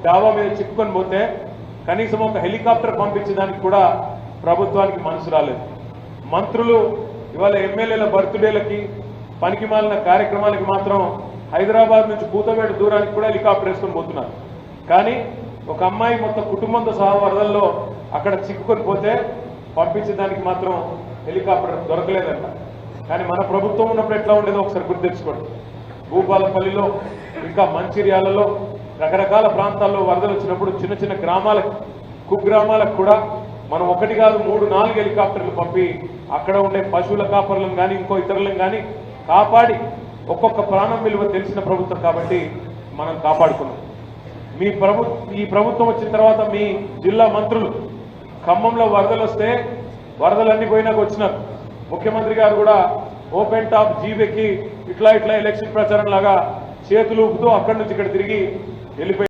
డాబా మీద చిక్కుకొని పోతే కనీసం ఒక హెలికాప్టర్ పంపించడానికి కూడా ప్రభుత్వానికి మనసు రాలేదు. మంత్రులు ఇవాళ ఎమ్మెల్యేల బర్త్డేలకి పనికిమాలిన కార్యక్రమాలకి మాత్రం హైదరాబాద్ నుంచి కూతవేడు దూరానికి కూడా హెలికాప్టర్ వేసుకొని పోతున్నారు. కానీ ఒక అమ్మాయి మొత్తం కుటుంబంతో సహా వరదల్లో అక్కడ చిక్కుకొని పోతే పంపించడానికి మాత్రం హెలికాప్టర్ దొరకలేదంట. కానీ మన ప్రభుత్వం ఉన్నప్పుడు ఎట్లా ఉండేదో ఒకసారి గుర్తు తెచ్చుకోండి. భూపాలపల్లిలో ఇంకా మంచిర్యాలలో రకరకాల ప్రాంతాల్లో వరదలు వచ్చినప్పుడు చిన్న చిన్న గ్రామాలకు కుగ్రామాలకు కూడా మనం 1 కాదు 3, 4 హెలికాప్టర్లు పంపి అక్కడ ఉండే పశువుల కాపర్లను కానీ ఇంకో ఇతరులను కానీ కాపాడి ఒక్కొక్క ప్రాణం విలువ తెలిసిన ప్రభుత్వం కాబట్టి మనం కాపాడుకున్నాం. ఈ ప్రభుత్వం వచ్చిన తర్వాత మీ జిల్లా మంత్రులు ఖమ్మంలో వరదలు వస్తే వరదలన్నీ పోయినాక వచ్చినారు. ముఖ్యమంత్రి గారు కూడా ఓపెన్ టాప్ జీబెక్కి ఇట్లా ఎలక్షన్ ప్రచారం లాగా చేతులు ఊపుతూ అక్కడి నుంచి ఇక్కడ తిరిగి వెళ్ళిపోయి